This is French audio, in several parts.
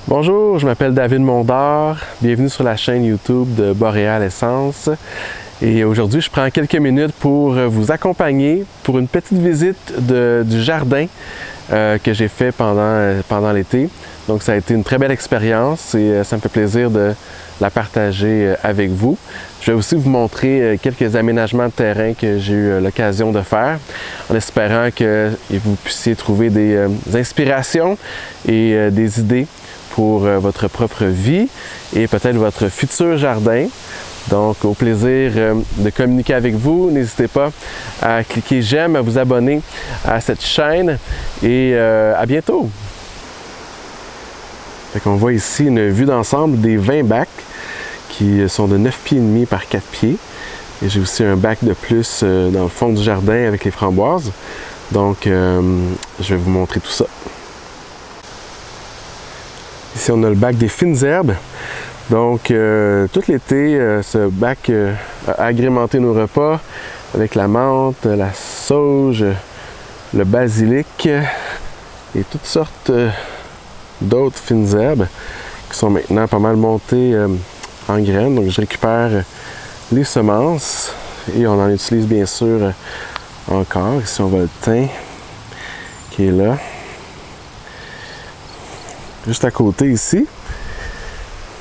Bonjour, je m'appelle David Mondor. Bienvenue sur la chaîne YouTube de Boréal Essence. Et aujourd'hui, je prends quelques minutes pour vous accompagner pour une petite visite du jardin que j'ai fait pendant l'été. Donc, ça a été une très belle expérience et ça me fait plaisir de la partager avec vous. Je vais aussi vous montrer quelques aménagements de terrain que j'ai eu l'occasion de faire, en espérant que vous puissiez trouver des inspirations et des idées pour votre propre vie et peut-être votre futur jardin. Donc, au plaisir de communiquer avec vous. N'hésitez pas à cliquer j'aime, à vous abonner à cette chaîne et à bientôt. On voit ici une vue d'ensemble des 20 bacs qui sont de 9,5 pieds par 4 pieds. Et j'ai aussi un bac de plus dans le fond du jardin avec les framboises. Donc, je vais vous montrer tout ça. Ici, on a le bac des fines herbes. Donc, tout l'été, ce bac a agrémenté nos repas avec la menthe, la sauge, le basilic et toutes sortes d'autres fines herbes qui sont maintenant pas mal montées en graines. Donc, je récupère les semences et on en utilise bien sûr encore. Ici, on voit le thym qui est là. Juste à côté ici,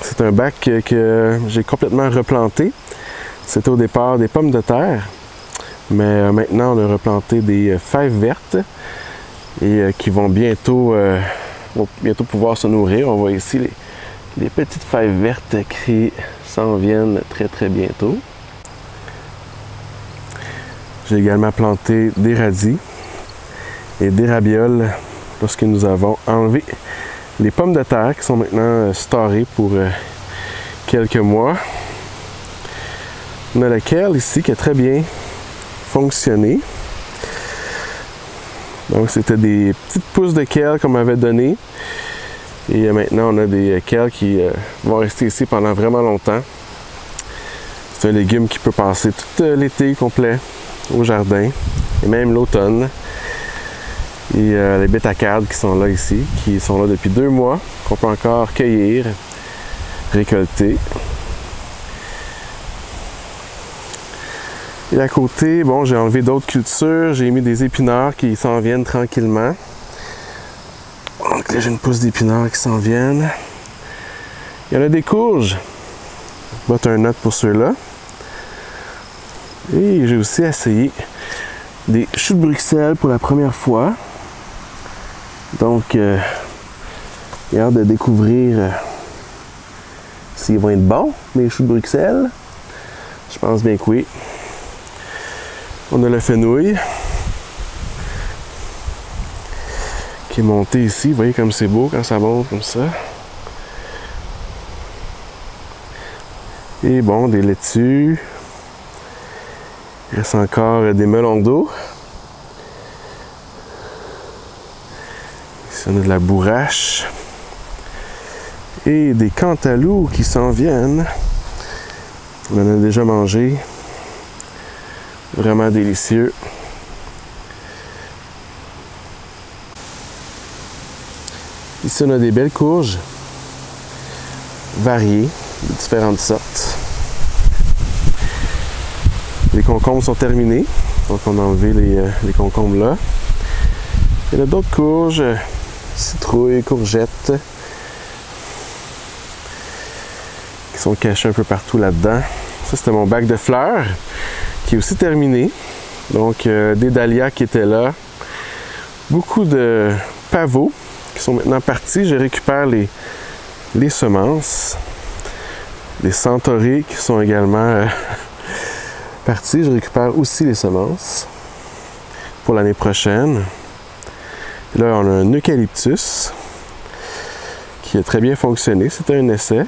c'est un bac que j'ai complètement replanté. C'était au départ des pommes de terre, mais maintenant on a replanté des fèves vertes et qui vont bientôt pouvoir se nourrir. On voit ici les petites fèves vertes qui s'en viennent très bientôt. J'ai également planté des radis et des ravioles lorsque nous avons enlevé les pommes de terre qui sont maintenant starées pour quelques mois. On a la kale ici qui a très bien fonctionné. Donc c'était des petites pousses de kale qu'on m'avait données. Et maintenant on a des kale qui vont rester ici pendant vraiment longtemps. C'est un légume qui peut passer tout l'été complet au jardin et même l'automne. Et les bétacades qui sont là ici, qui sont là depuis 2 mois, qu'on peut encore cueillir, récolter. Et à côté, bon, j'ai enlevé d'autres cultures, j'ai mis des épinards qui s'en viennent tranquillement. Donc là, j'ai une pousse d'épinards qui s'en viennent. Il y en a des courges. Butternut pour ceux-là. Et j'ai aussi essayé des choux de Bruxelles pour la première fois. Donc, j'ai hâte de découvrir s'ils vont être bons, mes choux de Bruxelles. Je pense bien que oui. On a le fenouil qui est monté ici. Vous voyez comme c'est beau quand ça monte comme ça. Et bon, des laitues. Il reste encore des melons d'eau. Ici, on a de la bourrache. Et des cantaloupes qui s'en viennent. On en a déjà mangé. Vraiment délicieux. Ici, on a des belles courges. Variées, de différentes sortes. Les concombres sont terminés. Donc, on a enlevé les concombres là. Il y a d'autres courges. Citrouilles, courgettes qui sont cachées un peu partout là-dedans. Ça, c'était mon bac de fleurs qui est aussi terminé. Donc, des dahlias qui étaient là. Beaucoup de pavots qui sont maintenant partis. Je récupère les semences. Des centaurées qui sont également partis. Je récupère aussi les semences pour l'année prochaine. Et là, on a un eucalyptus qui a très bien fonctionné. C'était un essai.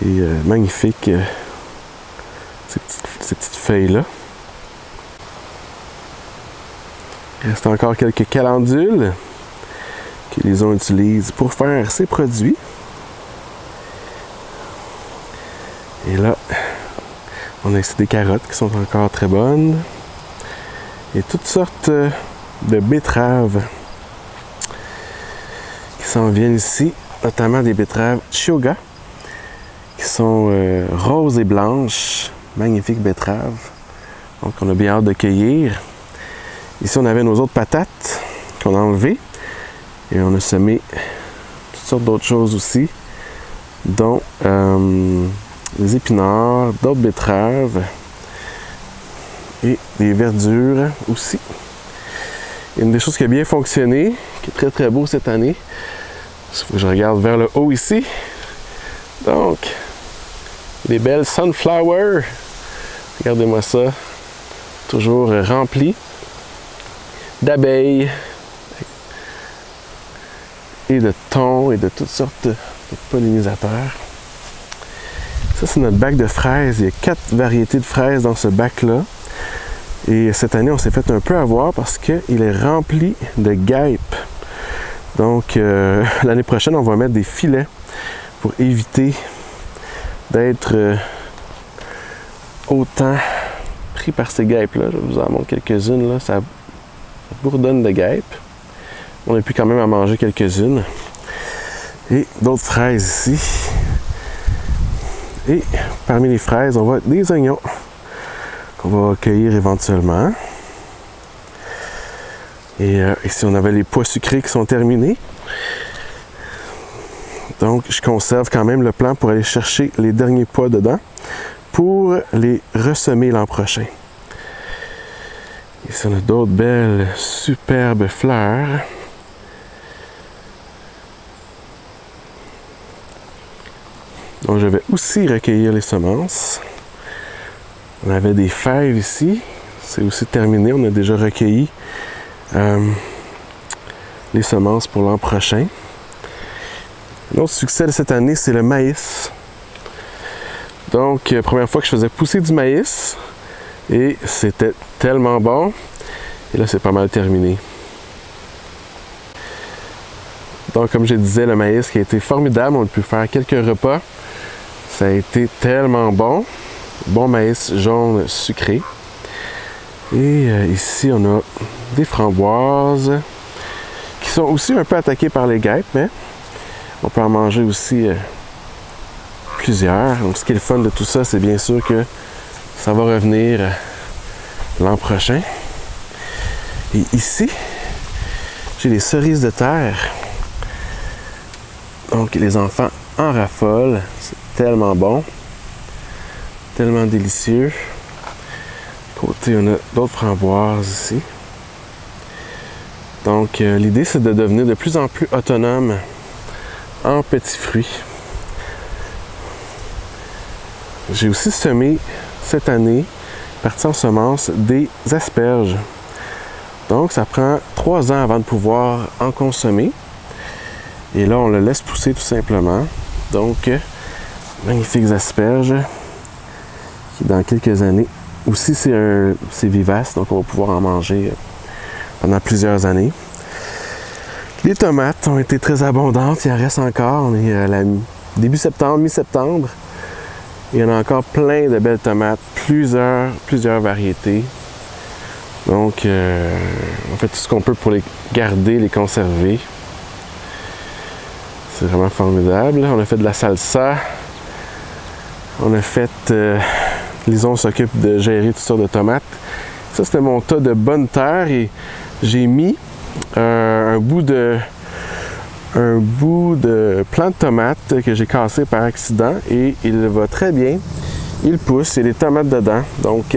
Et magnifique, ces petites feuilles-là. Il reste encore quelques calendules que les gens utilisent pour faire ces produits. Et là, on a ici des carottes qui sont encore très bonnes. Et toutes sortes de betteraves qui s'en viennent ici, notamment des betteraves Chioggia, qui sont roses et blanches. Magnifiques betteraves. Donc, on a bien hâte de cueillir. Ici, on avait nos autres patates qu'on a enlevées. Et on a semé toutes sortes d'autres choses aussi, dont des épinards, d'autres betteraves et des verdures aussi. Une des choses qui a bien fonctionné, qui est très très beau cette année, il faut que je regarde vers le haut ici. Donc, des belles sunflowers. Regardez-moi ça. Toujours rempli d'abeilles et de thon et de toutes sortes de pollinisateurs. Ça, c'est notre bac de fraises. Il y a 4 variétés de fraises dans ce bac-là. Et cette année, on s'est fait un peu avoir parce qu'il est rempli de guêpes. Donc, l'année prochaine, on va mettre des filets pour éviter d'être autant pris par ces guêpes-là. Je vous en montre quelques-unes. Ça bourdonne de guêpes. On a pu quand même en manger quelques-unes. Et d'autres fraises ici. Et parmi les fraises, on voit des oignons qu'on va cueillir éventuellement. Et ici, on avait les pois sucrés qui sont terminés. Donc, je conserve quand même le plan pour aller chercher les derniers pois dedans pour les ressemer l'an prochain. Ici, on a d'autres belles, superbes fleurs. Donc, je vais aussi recueillir les semences. On avait des fèves ici. C'est aussi terminé. On a déjà recueilli les semences pour l'an prochain. L'autre succès de cette année, c'est le maïs. Donc, première fois que je faisais pousser du maïs. Et c'était tellement bon. Et là, c'est pas mal terminé. Donc, comme je disais, le maïs qui a été formidable. On a pu faire quelques repas. Ça a été tellement bon. Bon maïs jaune sucré. Et ici, on a des framboises qui sont aussi un peu attaquées par les guêpes, mais on peut en manger aussi plusieurs. Donc, ce qui est le fun de tout ça, c'est bien sûr que ça va revenir l'an prochain. Et ici, j'ai les cerises de terre. Donc, les enfants en raffolent. C'est tellement bon. Tellement délicieux. Côté, on a d'autres framboises ici. Donc, l'idée, c'est de devenir de plus en plus autonome en petits fruits. J'ai aussi semé cette année, parti en semence, des asperges. Donc, ça prend 3 ans avant de pouvoir en consommer. Et là, on le laisse pousser tout simplement. Donc, magnifiques asperges qui, dans quelques années, aussi c'est vivace, donc on va pouvoir en manger pendant plusieurs années. Les tomates ont été très abondantes, il en reste encore. On est à début septembre, mi-septembre. Il y en a encore plein de belles tomates, plusieurs variétés. Donc, on fait tout ce qu'on peut pour les garder, les conserver. C'est vraiment formidable. On a fait de la salsa. On a fait... Lison s'occupe de gérer toutes sortes de tomates. Ça, c'était mon tas de bonne terre et j'ai mis un bout de plant de tomate que j'ai cassé par accident et il va très bien. Il pousse, il y a des tomates dedans. Donc,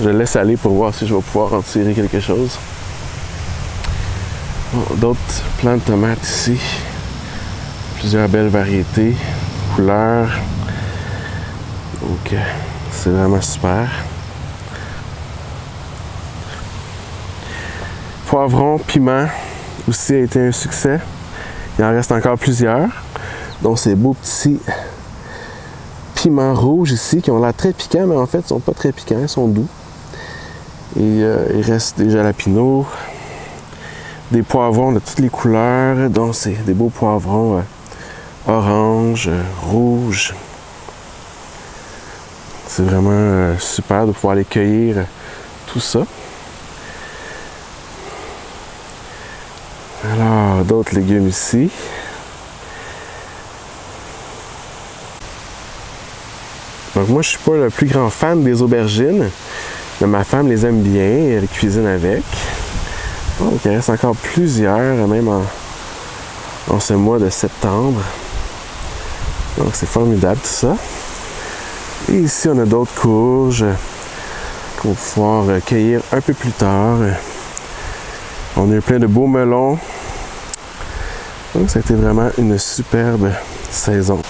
je laisse aller pour voir si je vais pouvoir en tirer quelque chose. Bon, d'autres plants de tomates ici. Plusieurs belles variétés, couleurs. Donc, c'est vraiment super. Poivron, piment aussi a été un succès. Il en reste encore plusieurs. Donc, ces beaux petits piments rouges ici qui ont l'air très piquants, mais en fait, ils ne sont pas très piquants, ils sont doux. Et il reste des jalapenos, des poivrons de toutes les couleurs. Donc, c'est des beaux poivrons orange, rouge. C'est vraiment super de pouvoir aller cueillir tout ça. Alors, Encore d'autres légumes ici. Donc moi, je suis pas le plus grand fan des aubergines, mais ma femme les aime bien, elle cuisine avec. Donc il reste encore plusieurs, même en ce mois de septembre. Donc c'est formidable tout ça. Et ici, on a d'autres courges qu'on va pouvoir cueillir un peu plus tard. On a eu plein de beaux melons. Donc ça a été vraiment une superbe saison.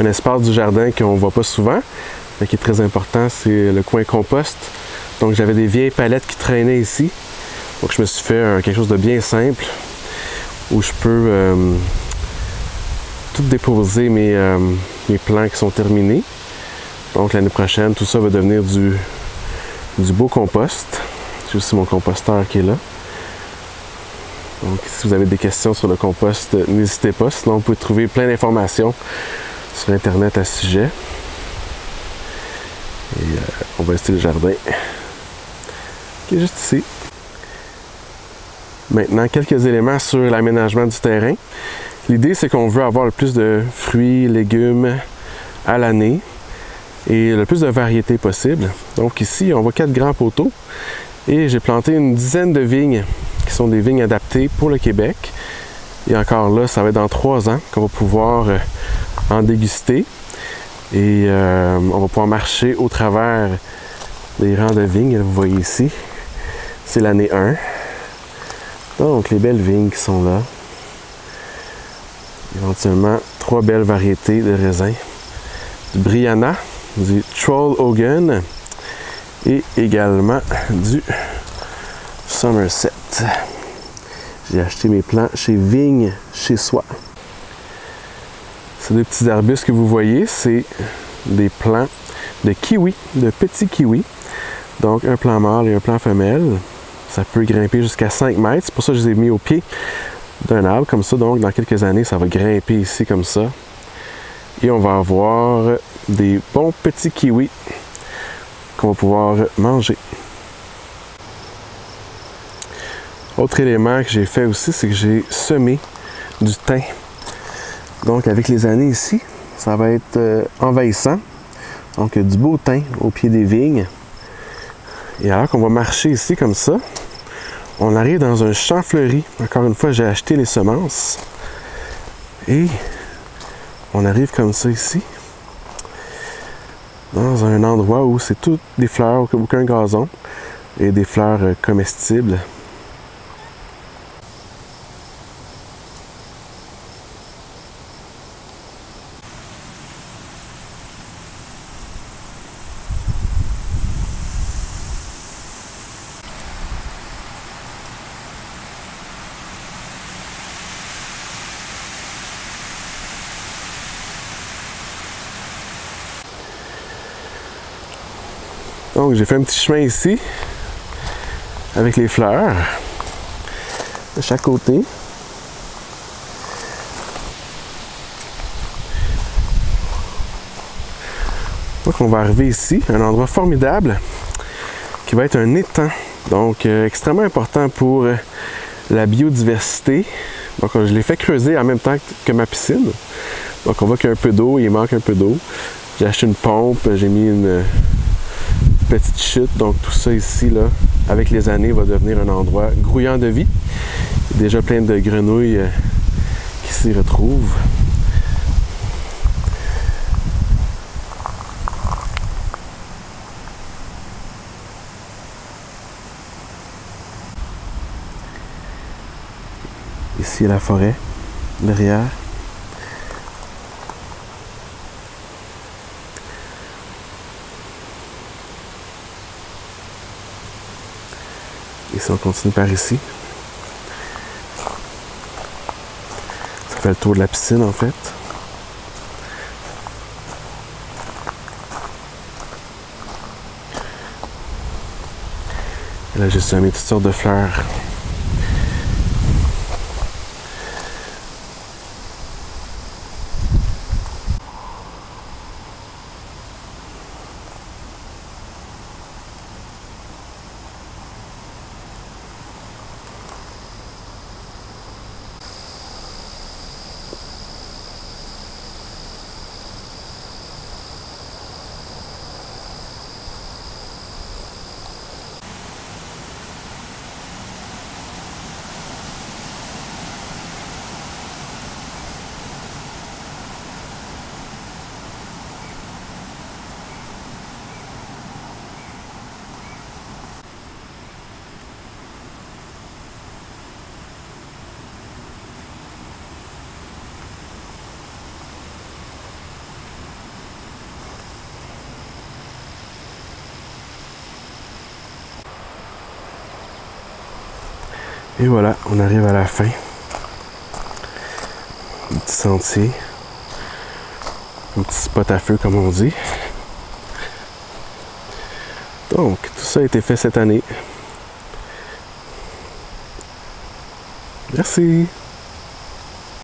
Un espace du jardin qu'on ne voit pas souvent, mais qui est très important, c'est le coin compost. Donc j'avais des vieilles palettes qui traînaient ici. Donc je me suis fait quelque chose de bien simple où je peux tout déposer mes plants qui sont terminés. Donc l'année prochaine, tout ça va devenir du beau compost. J'ai aussi mon composteur qui est là. Donc si vous avez des questions sur le compost, n'hésitez pas. Sinon, vous pouvez trouver plein d'informations sur Internet à ce sujet. Et on va visiter le jardin qui est juste ici. Maintenant, quelques éléments sur l'aménagement du terrain. L'idée, c'est qu'on veut avoir le plus de fruits, légumes à l'année et le plus de variétés possible. Donc ici, on voit 4 grands poteaux et j'ai planté une dizaine de vignes qui sont des vignes adaptées pour le Québec. Et encore là, ça va être dans 3 ans qu'on va pouvoir en déguster et on va pouvoir marcher au travers des rangs de vignes. Vous voyez ici, c'est l'année 1. Donc les belles vignes qui sont là. Éventuellement 3 belles variétés de raisins. Du Brianna, du Troll Hogan et également du Somerset. J'ai acheté mes plants chez Vigne Chez Soi. Ces 2 petits arbustes que vous voyez, c'est des plants de kiwi, de petits kiwis. Donc un plant mâle et un plant femelle. Ça peut grimper jusqu'à 5 mètres. C'est pour ça que je les ai mis au pied d'un arbre comme ça. Donc dans quelques années, ça va grimper ici comme ça. Et on va avoir des bons petits kiwis qu'on va pouvoir manger. Autre élément que j'ai fait aussi, c'est que j'ai semé du thym. Donc avec les années ici, ça va être envahissant. Donc du beau thym au pied des vignes. Et alors qu'on va marcher ici comme ça, on arrive dans un champ fleuri. Encore une fois, j'ai acheté les semences. Et on arrive comme ça ici, dans un endroit où c'est toutes des fleurs, aucun gazon, et des fleurs comestibles. Donc j'ai fait un petit chemin ici avec les fleurs de chaque côté. Donc on va arriver ici, un endroit formidable qui va être un étang. Donc extrêmement important pour la biodiversité. Donc je l'ai fait creuser en même temps que ma piscine. Donc on voit qu'il y a un peu d'eau, il manque un peu d'eau. J'ai acheté une pompe, j'ai mis une petite chute, donc tout ça ici, là, avec les années, va devenir un endroit grouillant de vie. Il y a déjà plein de grenouilles qui s'y retrouvent. Ici, la forêt, derrière. Et si on continue par ici, ça fait le tour de la piscine en fait. Et là, j'ai semé toutes sortes de fleurs. Et voilà, on arrive à la fin. Un petit sentier. Un petit spot à feu, comme on dit. Donc, tout ça a été fait cette année. Merci.